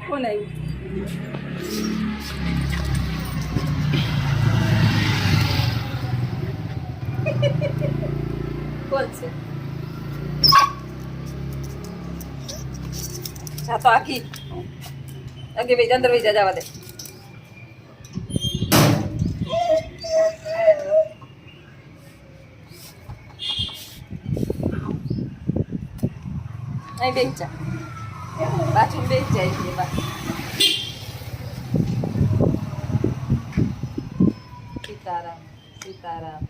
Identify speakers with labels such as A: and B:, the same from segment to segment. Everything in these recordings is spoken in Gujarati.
A: કોણ આવ્યું? કોણ છે? જા તો આખી આગે ભાઈ અંદર ભાઈ જવા દે. અહીં બેસી જા, પાછું બેસી જાય છે બા. સીતારામ સીતારામ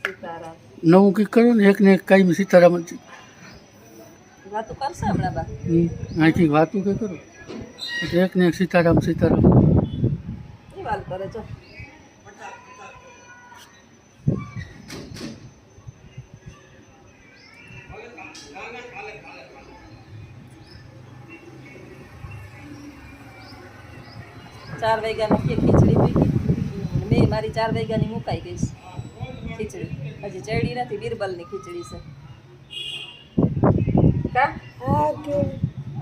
A: સીતારામ.
B: નવું કંઈક કરો ને, એક ને એક કાયમી સીતારામ જ.
A: વાતું કરશે હમણાં બા.
B: અહીંથી વાતું કંઈ કરો એટલે એક ને એક સીતારામ સીતારામ.
A: એ વાત કરે છો. ચાર વાગ્યાની ખીચડી મૂકી, મેં મારી 4 વાગ્યાની મુકાઈ ગઈ છે ખીચડી. હજી ચડી નથી, બિરબલની ખીચડી છે. કા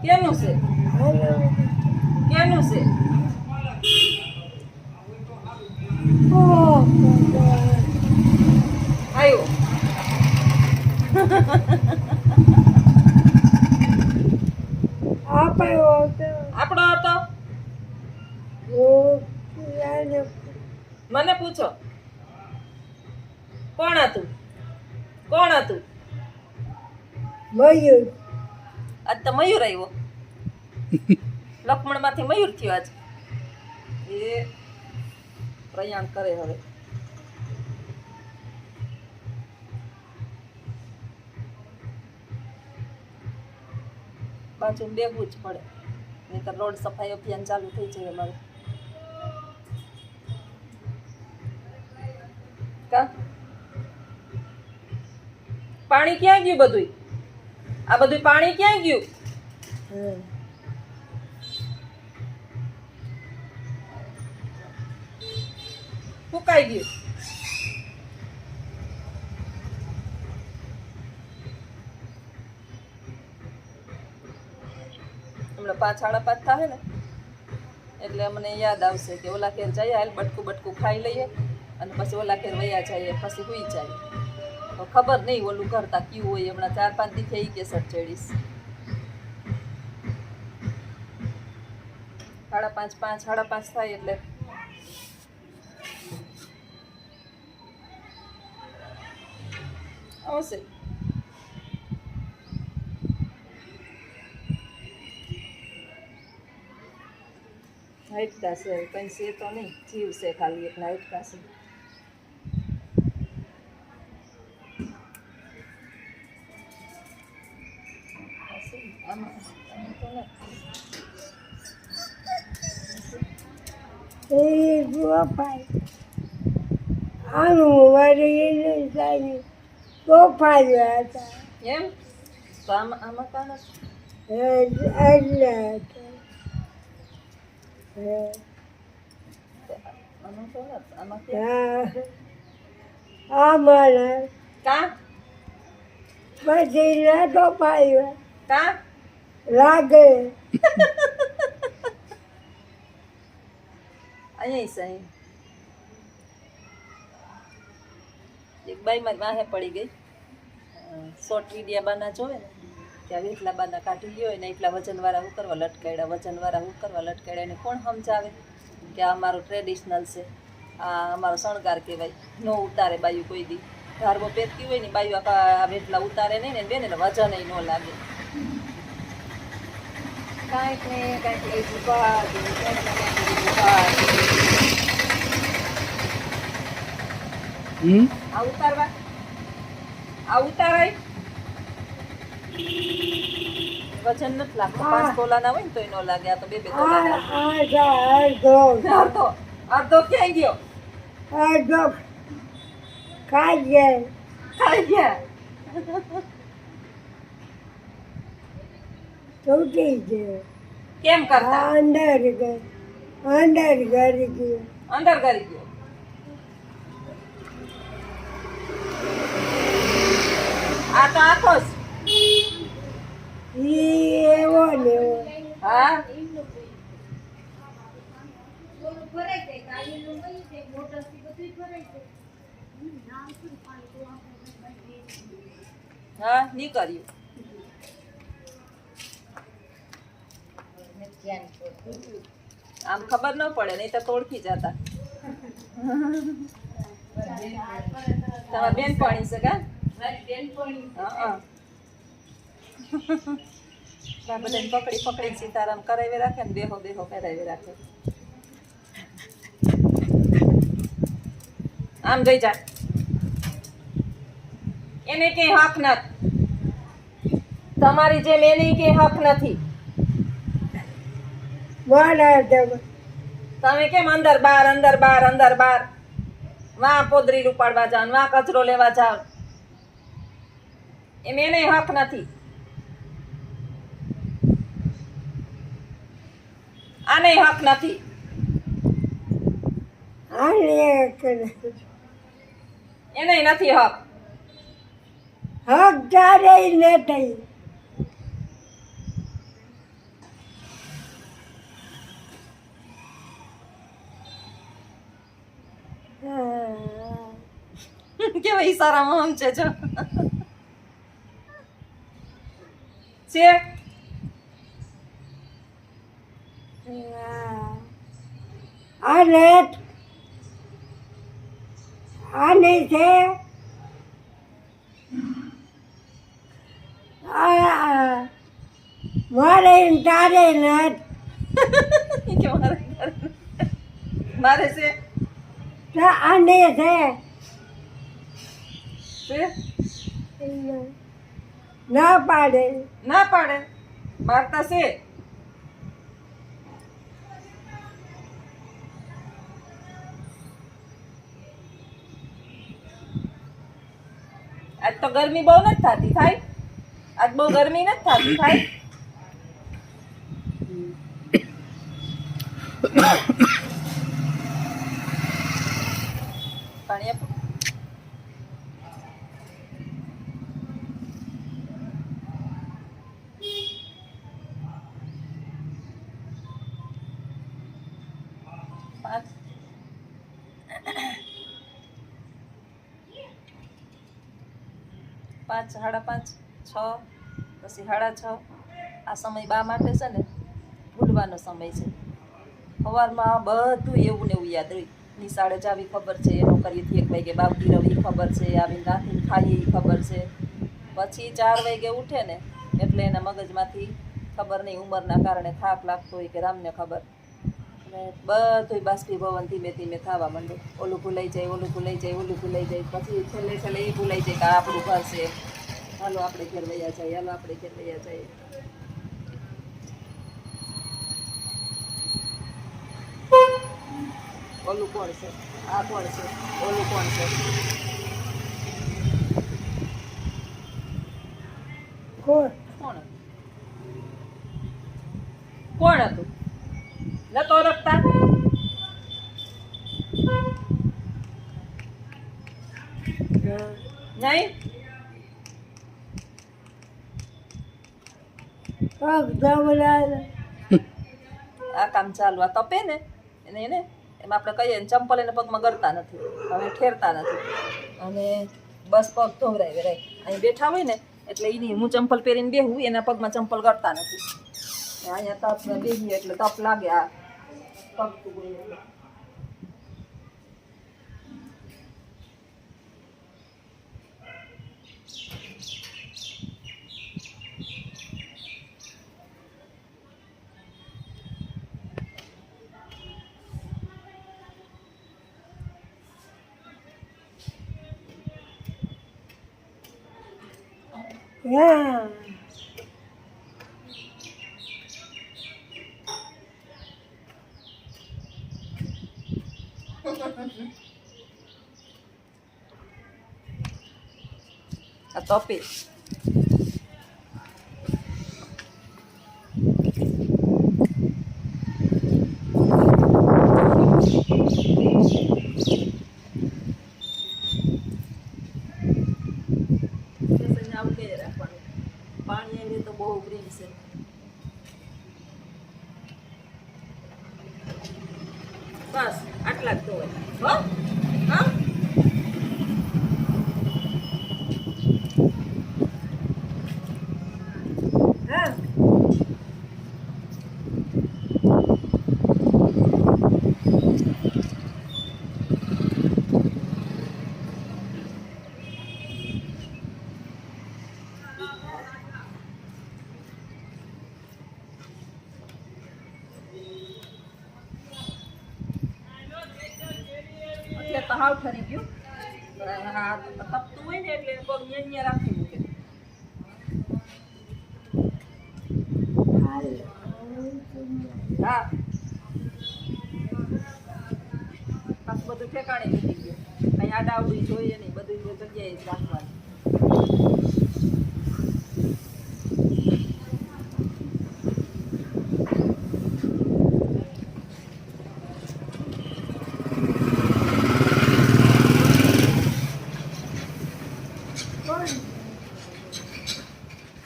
A: કેનું છે? કેનું છે? આવ્યો આપણો હતો. મને પૂછો કોણ હતું? કોણ હતું?
C: મયુર.
A: આજ તો મયુર આવ્યો. લક્ષ્મણ માંથી મયુર થયો આજ. એ પ્રયાણ કરે હવે. બાજુ બેગવું જ પડે, નહીંતર રોડ સફાઈ અભિયાન ચાલુ થઈ જાય અમારે. કા પાણી ક્યાં ગયું બધું? આ બધું પાણી ક્યાં ગયું? ફૂંકાઈ ગયું. હમણાં 5 સાડા 5 થાય ને એટલે અમને યાદ આવશે કે ઓલા ખેર જઈએ, હાલ બટકું બટકું ખાઈ લઈએ અને પછી ઓલા ખેર વયા જઈએ, પછી સુઈ જાય. તો ખબર નહીં ઓલું કરતા કેવું હોય. હમણાં 4-5 દી થઈ કેસર ચડીશ. 5:30 થાય એટલે આવશે. હાઈટકા છે, કંઈ છે તો નહીં, જીવ છે ખાલી એટલે હાઈટકા છે.
C: આનું વળી સારી તોફાવ્યા હતા.
A: એમ તો આમાં કાં નથી? આમાં તો નથી. આમાં
C: અમારા
A: કાં
C: પછી ના તોફાવ્યા
A: કાં
C: લાગે.
A: અહીંયા છે. એક બાઈ મારી વાહે પડી ગઈ. શોર્ટ વિડીયા બાના જોવે ને ત્યાં એટલા બાના કાઢી લ્યો ને એટલા વજનવાળા હું કરવા લટકાડ્યા, વજનવાળા હું કરવા લટકાડ્યા. એને કોણ સમજાવે કે આ અમારું ટ્રેડિશનલ છે, આ અમારો શણગાર કહેવાય. ન ઉતારે બાયું કોઈ દી. ધારવો પહેરતી હોય ને બાયું આ વેટલા ઉતારે નહીં ને બેને વજન ન લાગે. કાંઈક ને કાંઈક લઈ જુભા આ ઉતારવા આ ઉતારાય વજન નથી લાગતું. 5 તોલાના હોય ને તો ન લાગે. આ તો 2 તોલાના. અડધો ક્યાં ગયો? ખાઈ ગયા.
C: તૂટી ગયો.
A: કેમ કરતા?
C: અંદર ગઈ
A: અંદર કરી ગયો. આ તો આખો જ.
C: ઈ એવો ને એવો.
A: હા હા ની કર્યું. આમ ખબર ન પડે નહીં તો ઓળખી જતા. તમારા બેનપણી છે કા? હા બધાને પકડી પકડી સીતારામ કરાવી રાખે ને બેહો બેહો કરાવી રાખે. આમ જોઈ જા. એને કઈ હક નથી. તમારી જેમ એને કઈ હક નથી.
C: બોલા
A: તમે કેમ અંદર બાર અંદર બાર અંદર બાર વાં પોદરી ઉપાડવા જાવ વાં કચરો લેવા જાવ એમ એને હક નથી. આને હક નથી. એને નથી હક.
C: હક જારે નથી.
A: કેવા ઈશારામાં આમ છે જો છે.
C: આને આને છે મારે તારે નથી.
A: કે મારે છે
C: આને છે
A: છે
C: ના પાડે.
A: ના પાડે મારતા છે. આજ તો ગરમી બહુ નથી થતી થાય. આજ બહુ ગરમી નથી થતી થાય. પાણી આપો. પાંચ પાંચ 5:30 6 પછી 6:30. આ સમય બા માટે છે ને ભૂલવાનો સમય છે. સવારમાં બધું એવું ને એવું યાદ રહી. નિશાળે જાવી ખબર છે, નોકરીએથી 1 વાગે બાવકી રવી ખબર છે, આવીને રાંધીને ખાઈએ એ ખબર છે. પછી 4 વાગે ઉઠે ને એટલે એના મગજમાંથી ખબર નહીં ઉંમરના કારણે થાક લાગતો હોય કે રામને ખબર. અને બધું બાષ્પીભવન ધીમે ધીમે થવા માંડે. ઓલું ભૂલાઈ જાય ઓલું ભૂલાઈ જાય ઓલું ભૂલાઈ જાય. પછી છેલ્લે છેલ્લે એ ભૂલાઈ જાય કે આ આપણું ઘર છે, હાલો આપણે ઘેર વયા જાય, હાલો આપણે ઘેર વયા જાય. ઓલું કોણ છે, આ કોણ છે, ઓલું કોણ છે.
C: કોણ
A: કોણ કોણ હતું? નતો ઓળખતા? નહીં
C: પગ જમલા
A: આ કામ ચાલુ. આ તપે ને એને એને એમ આપણે કહીએ ને ચંપલ એને પગમાં ગરતા નથી, હવે ઠેરતા નથી. અને બસ પગ ધોવરાય રાય અહીં બેઠા હોય ને એટલે એની હું ચંપલ પહેરીને બેહું એના પગમાં ચંપલ ગરતા નથી. અહીંયા તપ બેહીએ એટલે તપ લાગે. આ તપતું હોય એટલે.
C: હા
A: આ તપે આવું છે. બસ આટલા જ ધોવાય હો. હા
C: હા
A: એટલે તો હાવ ઠરી ગયું. હા તપતું હોય ને એટલે પગ ન્યા રાખી મૂકે. હા પાછું બધું ઠેકાણે મૂકી ગયું. અહીં આડાવડી જોઈએ નહીં, બધું જગ્યાએ જ રાખવાનું.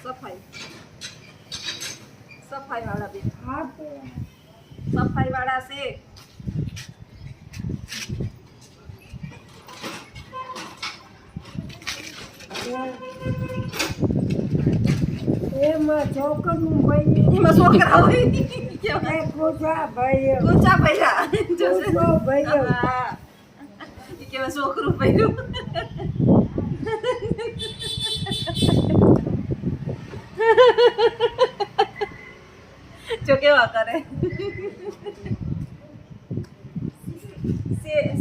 A: સફાઈ સફાઈ વાળા બેન,
C: હા તો
A: સફાઈ વાળા છે.
C: એમાં છોકરનું ભાઈ
A: એમાં છોકરા હોય
C: એ પૂછા ભાઈ
A: ઊંચા પૈડા જોશે.
C: પૂછો ભાઈ
A: હા ઈ કેવા છોકરું પડ્યું. જો કેવા કરે.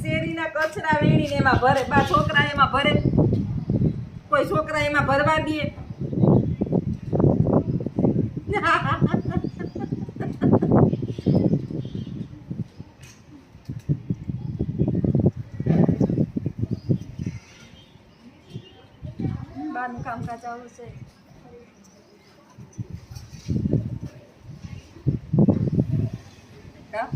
A: શેરીના કચરા વીણીને એમાં ભરે. બા છોકરા એમાં ભરે, કોઈ છોકરા એમાં ભરવા દે. બહારનું કામકાજ આવું છે. કા?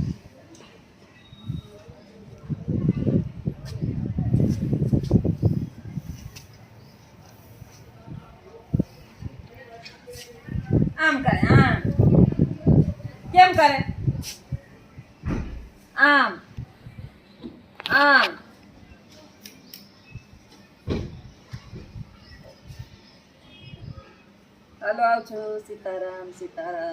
A: આમ કરે, આમ કેમ કરે? આમ આમ હાલો આવજો. સીતારામ સીતારામ.